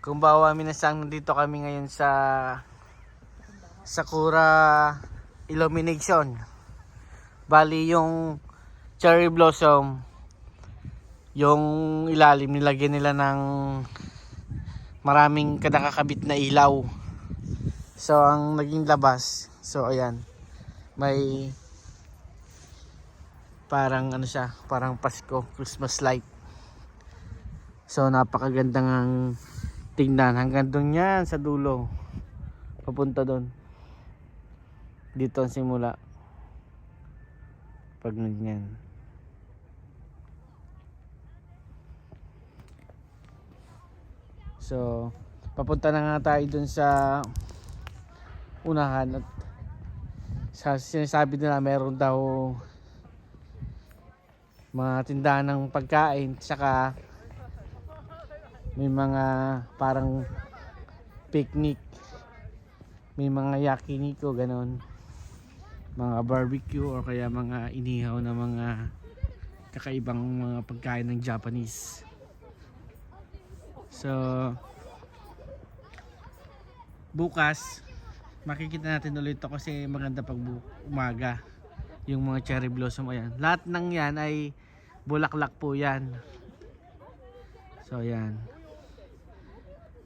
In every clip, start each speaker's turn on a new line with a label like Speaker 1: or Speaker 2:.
Speaker 1: Kumbawa minasang nandito kami ngayon sa Sakura Illumination. Bali yung cherry blossom, yung ilalim nilagyan nila ng maraming nakakabit na ilaw. So ang naging labas, so ayan, may parang ano siya, parang Pasko, Christmas light. So napakaganda ng tingnan hanggang doon yan sa dulo. Papunta doon. Dito ang simula. Pag ganyan. So papunta na nga tayo doon sa unahan at sinasabi nila meron daw mga tindahan ng pagkain, saka may mga parang picnic, may mga yakiniko ganon, mga barbecue o kaya mga inihaw na mga kakaibang mga pagkain ng Japanese. So bukas makikita natin ulit ito kasi maganda pag umaga yung mga cherry blossom. Ayan, lahat ng yan ay bulaklak po yan. So ayan,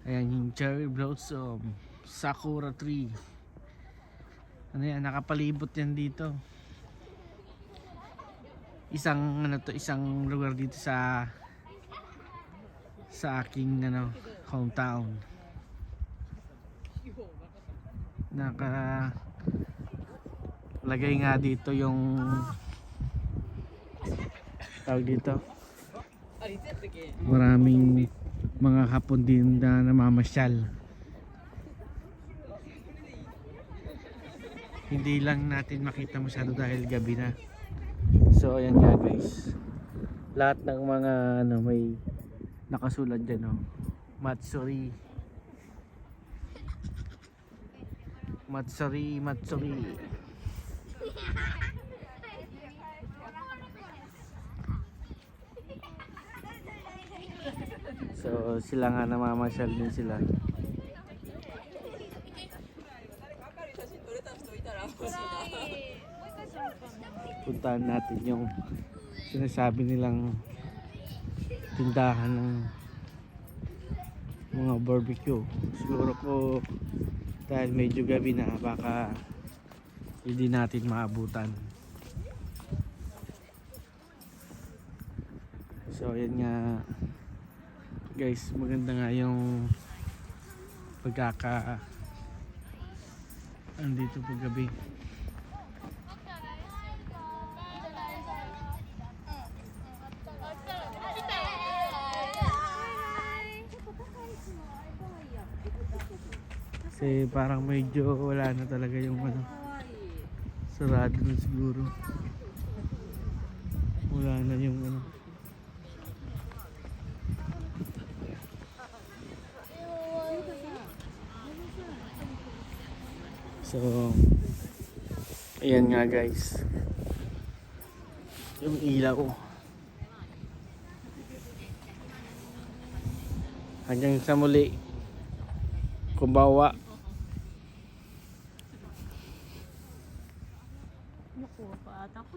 Speaker 1: ayan yung cherry blossom sakura tree. Ano yan, nakapalibot yan dito. Isang ano to, isang lugar dito sa aking ano hometown. Lagay nga dito yung tawag dito, maraming mga hapon din na namamasyal. Hindi lang natin makita masyado dahil gabi na. So ayan nga guys, lahat ng mga ano may nakasulat dyan, oh. Matsuri, Matsuri, Matsuri. So sila nga namamasyal din sila. Puntahan natin yung sinasabi nilang tindahan ng mga barbecue. Siguro po dahil medyo gabi na, baka hindi natin maabutan. So ayan nga guys, maganda nga yung andito pag gabi. Kasi parang medyo wala na talaga yung ano, sarado na siguro, wala na yung ano. So ayan nga guys, yung ilaw. Hanggang sa muli, kumbawa.
Speaker 2: Naku, paat ako.